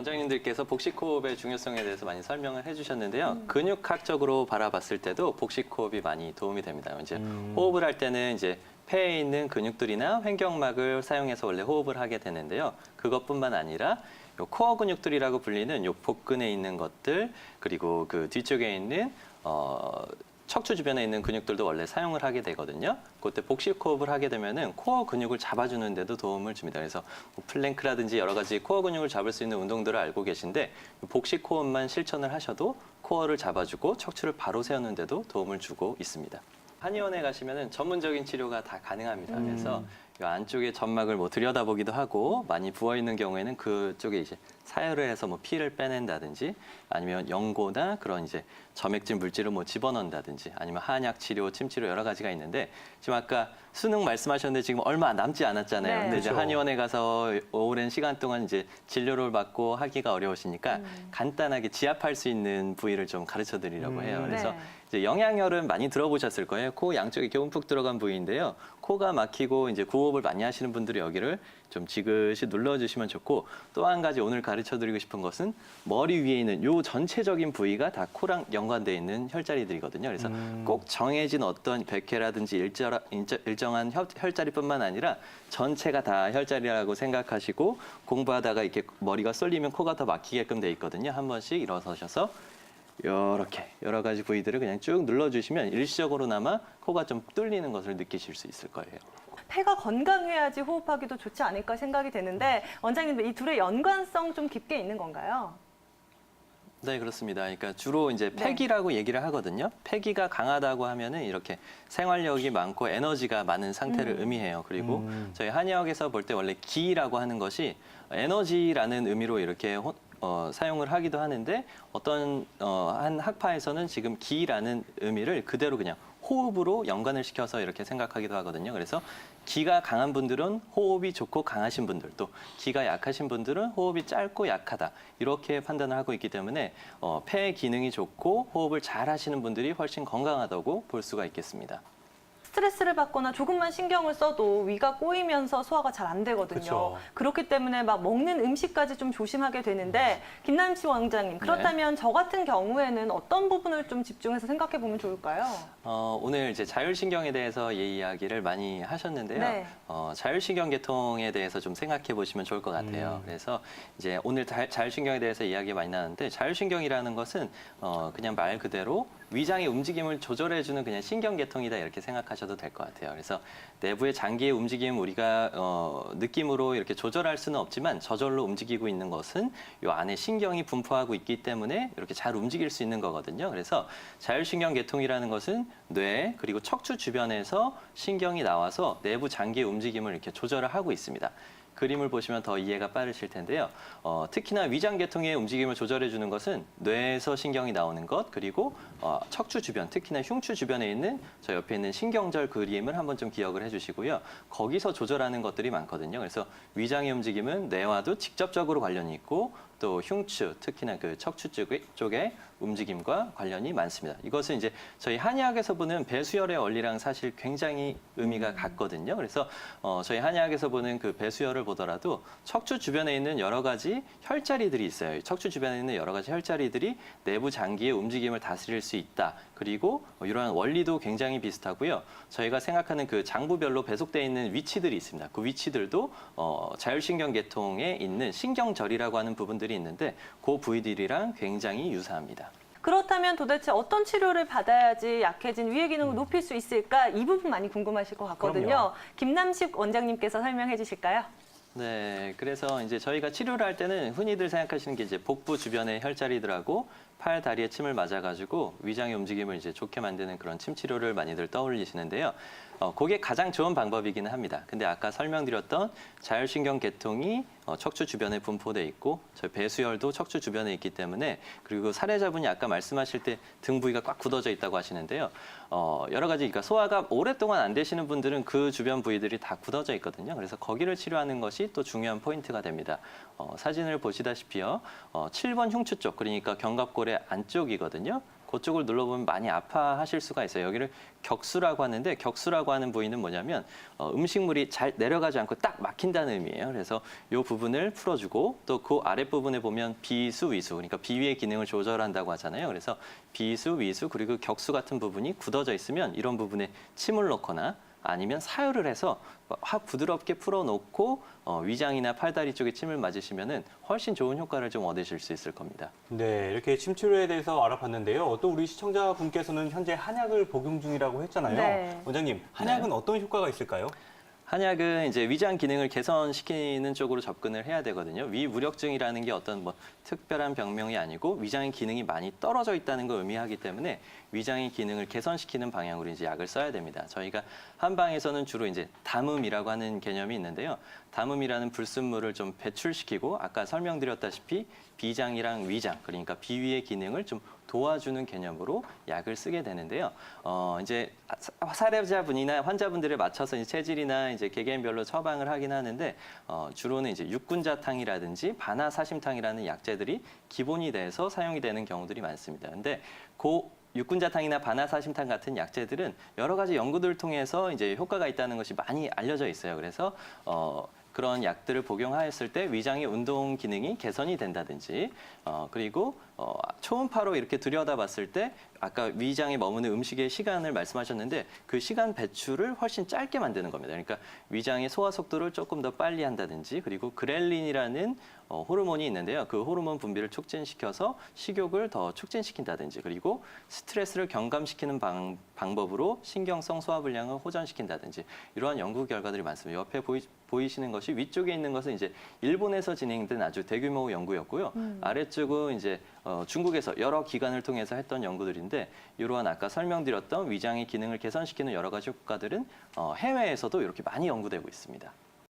원장님들께서 복식호흡의 중요성에 대해서 많이 설명을 해주셨는데요. 근육학적으로 바라봤을 때도 복식호흡이 많이 도움이 됩니다. 이제 호흡을 할 때는 이제 폐에 있는 근육들이나 횡격막을 사용해서 원래 호흡을 하게 되는데요. 그것뿐만 아니라 요 코어 근육들이라고 불리는 요 복근에 있는 것들, 그리고 그 뒤쪽에 있는 척추 주변에 있는 근육들도 원래 사용을 하게 되거든요. 그때 복식 호흡을 하게 되면은 코어 근육을 잡아주는 데도 도움을 줍니다. 그래서 뭐 플랭크라든지 여러 가지 코어 근육을 잡을 수 있는 운동들을 알고 계신데 복식 호흡만 실천을 하셔도 코어를 잡아주고 척추를 바로 세우는 데도 도움을 주고 있습니다. 한의원에 가시면은 전문적인 치료가 다 가능합니다. 그래서 이 안쪽에 점막을 뭐 들여다보기도 하고 많이 부어 있는 경우에는 그쪽에 이제 사혈을 해서 뭐 피를 빼낸다든지 아니면 연고나 그런 이제 점액질 물질을 뭐 집어넣는다든지 아니면 한약 치료, 침 치료 여러 가지가 있는데 지금 아까 수능 말씀하셨는데 지금 얼마 남지 않았잖아요. 네. 근데 이제 그렇죠. 한의원에 가서 오랜 시간 동안 이제 진료를 받고 하기가 어려우시니까 간단하게 지압할 수 있는 부위를 좀 가르쳐 드리려고 해요. 그래서 네. 이제 영양혈은 많이 들어보셨을 거예요. 코 양쪽에 이렇게 움푹 들어간 부위인데요. 코가 막히고 이제 구호흡을 많이 하시는 분들이 여기를 좀 지그시 눌러주시면 좋고 또 한 가지 오늘 가르쳐드리고 싶은 것은 머리 위에 있는 요 전체적인 부위가 다 코랑 연관되어 있는 혈자리들이거든요. 그래서 꼭 정해진 어떤 백회라든지 일정한 혈자리뿐만 아니라 전체가 다 혈자리라고 생각하시고 공부하다가 이렇게 머리가 쏠리면 코가 더 막히게끔 돼 있거든요. 한 번씩 일어서셔서 이렇게 여러 가지 부위들을 그냥 쭉 눌러주시면 일시적으로나마 코가 좀 뚫리는 것을 느끼실 수 있을 거예요. 폐가 건강해야지 호흡하기도 좋지 않을까 생각이 되는데 원장님 이 둘의 연관성 좀 깊게 있는 건가요? 네, 그렇습니다. 그러니까 주로 이제 폐기라고 얘기를 하거든요. 폐기가 강하다고 하면은 이렇게 생활력이 많고 에너지가 많은 상태를 의미해요. 그리고 저희 한의학에서 볼 때 원래 기라고 하는 것이 에너지라는 의미로 이렇게 사용을 하기도 하는데 어떤 한 학파에서는 지금 기라는 의미를 그대로 그냥 호흡으로 연관을 시켜서 이렇게 생각하기도 하거든요. 그래서 기가 강한 분들은 호흡이 좋고 강하신 분들, 또 기가 약하신 분들은 호흡이 짧고 약하다. 이렇게 판단을 하고 있기 때문에 폐 기능이 좋고 호흡을 잘 하시는 분들이 훨씬 건강하다고 볼 수가 있겠습니다. 스트레스를 받거나 조금만 신경을 써도 위가 꼬이면서 소화가 잘 안 되거든요. 그쵸. 그렇기 때문에 막 먹는 음식까지 좀 조심하게 되는데 김남식 원장님 그렇다면 저 같은 경우에는 어떤 부분을 좀 집중해서 생각해 보면 좋을까요? 오늘 이제 자율신경에 대해서 이야기를 많이 하셨는데요. 네. 자율신경 계통에 대해서 좀 생각해 보시면 좋을 것 같아요. 그래서 이제 오늘 자율신경에 대해서 이야기 많이 나는데 자율신경이라는 것은 그냥 말 그대로 위장의 움직임을 조절해주는 그냥 신경 계통이다 이렇게 생각하셔도 될 것 같아요. 그래서 내부의 장기의 움직임 우리가 느낌으로 이렇게 조절할 수는 없지만 저절로 움직이고 있는 것은 이 안에 신경이 분포하고 있기 때문에 이렇게 잘 움직일 수 있는 거거든요. 그래서 자율신경 계통이라는 것은 뇌 그리고 척추 주변에서 신경이 나와서 내부 장기의 움직임을 이렇게 조절을 하고 있습니다. 그림을 보시면 더 이해가 빠르실 텐데요. 특히나 위장 계통의 움직임을 조절해 주는 것은 뇌에서 신경이 나오는 것 그리고 척추 주변, 특히나 흉추 주변에 있는 저 옆에 있는 신경절 그림을 한번 좀 기억을 해주시고요. 거기서 조절하는 것들이 많거든요. 그래서 위장의 움직임은 뇌와도 직접적으로 관련이 있고 또 흉추, 특히나 그 척추 쪽의 움직임과 관련이 많습니다. 이것은 이제 저희 한의학에서 보는 배수혈의 원리랑 사실 굉장히 의미가 같거든요. 그래서 저희 한의학에서 보는 그 배수혈을 보더라도 척추 주변에 있는 여러 가지 혈자리들이 있어요. 척추 주변에 있는 여러 가지 혈자리들이 내부 장기의 움직임을 다스릴 수 있다. 그리고 이러한 원리도 굉장히 비슷하고요. 저희가 생각하는 그 장부별로 배속되어 있는 위치들이 있습니다. 그 위치들도 자율신경 계통에 있는 신경절이라고 하는 부분들이 있는데 그 부위들이랑 굉장히 유사합니다. 그렇다면 도대체 어떤 치료를 받아야지 약해진 위의 기능을 높일 수 있을까? 이 부분 많이 궁금하실 것 같거든요. 그럼요. 김남식 원장님께서 설명해 주실까요? 네, 그래서 이제 저희가 치료를 할 때는 흔히들 생각하시는 게 이제 복부 주변의 혈자리들하고 팔, 다리에 침을 맞아가지고 위장의 움직임을 이제 좋게 만드는 그런 침 치료를 많이들 떠올리시는데요. 그게 가장 좋은 방법이기는 합니다. 근데 아까 설명드렸던 자율신경 계통이 척추 주변에 분포돼 있고 저희 배수혈도 척추 주변에 있기 때문에 그리고 사례자분이 아까 말씀하실 때 등 부위가 꽉 굳어져 있다고 하시는데요. 여러 가지 그러니까 소화가 오랫동안 안 되시는 분들은 그 주변 부위들이 다 굳어져 있거든요. 그래서 거기를 치료하는 것이 또 중요한 포인트가 됩니다. 사진을 보시다시피요. 7번 흉추 쪽 그러니까 견갑골의 안쪽이거든요. 그쪽을 눌러보면 많이 아파하실 수가 있어요. 여기를 격수라고 하는데 격수라고 하는 부위는 뭐냐면 음식물이 잘 내려가지 않고 딱 막힌다는 의미예요. 그래서 이 부분을 풀어주고 또 그 아랫부분에 보면 비수, 위수, 그러니까 비위의 기능을 조절한다고 하잖아요. 그래서 비수, 위수 그리고 격수 같은 부분이 굳어져 있으면 이런 부분에 침을 넣거나 아니면 사유를 해서 확 부드럽게 풀어놓고 위장이나 팔다리 쪽에 침을 맞으시면은 훨씬 좋은 효과를 좀 얻으실 수 있을 겁니다. 네, 이렇게 침 치료에 대해서 알아봤는데요. 또 우리 시청자분께서는 현재 한약을 복용 중이라고 했잖아요. 네. 원장님, 한약은 어떤 효과가 있을까요? 한약은 이제 위장 기능을 개선시키는 쪽으로 접근을 해야 되거든요. 위무력증이라는 게 어떤 뭐 특별한 병명이 아니고 위장의 기능이 많이 떨어져 있다는 걸 의미하기 때문에 위장의 기능을 개선시키는 방향으로 이제 약을 써야 됩니다. 저희가 한방에서는 주로 이제 담음이라고 하는 개념이 있는데요. 담음이라는 불순물을 좀 배출시키고 아까 설명드렸다시피 비장이랑 위장 그러니까 비위의 기능을 좀 도와주는 개념으로 약을 쓰게 되는데요. 이제 사례자분이나 환자분들에 맞춰서 이제 체질이나 이제 개개인별로 처방을 하긴 하는데 주로는 이제 육군자탕이라든지 바나사심탕이라는 약재들이 기본이 돼서 사용이 되는 경우들이 많습니다. 근데 육군자탕이나 바나사심탕 같은 약재들은 여러 가지 연구들을 통해서 이제 효과가 있다는 것이 많이 알려져 있어요. 그래서 그런 약들을 복용하였을 때 위장의 운동 기능이 개선이 된다든지 그리고 초음파로 이렇게 들여다봤을 때 아까 위장에 머무는 음식의 시간을 말씀하셨는데 그 시간 배출을 훨씬 짧게 만드는 겁니다. 그러니까 위장의 소화 속도를 조금 더 빨리 한다든지 그리고 그렐린이라는 호르몬이 있는데요. 그 호르몬 분비를 촉진시켜서 식욕을 더 촉진시킨다든지 그리고 스트레스를 경감시키는 방법으로 신경성 소화불량을 호전시킨다든지 이러한 연구 결과들이 많습니다. 옆에 보이시는 것이 위쪽에 있는 것은 이제 일본에서 진행된 아주 대규모 연구였고요. 아래쪽은 이제 중국에서 여러 기관을 통해서 했던 연구들인데 이러한 아까 설명드렸던 위장의 기능을 개선시키는 여러 가지 효과들은 해외에서도 이렇게 많이 연구되고 있습니다.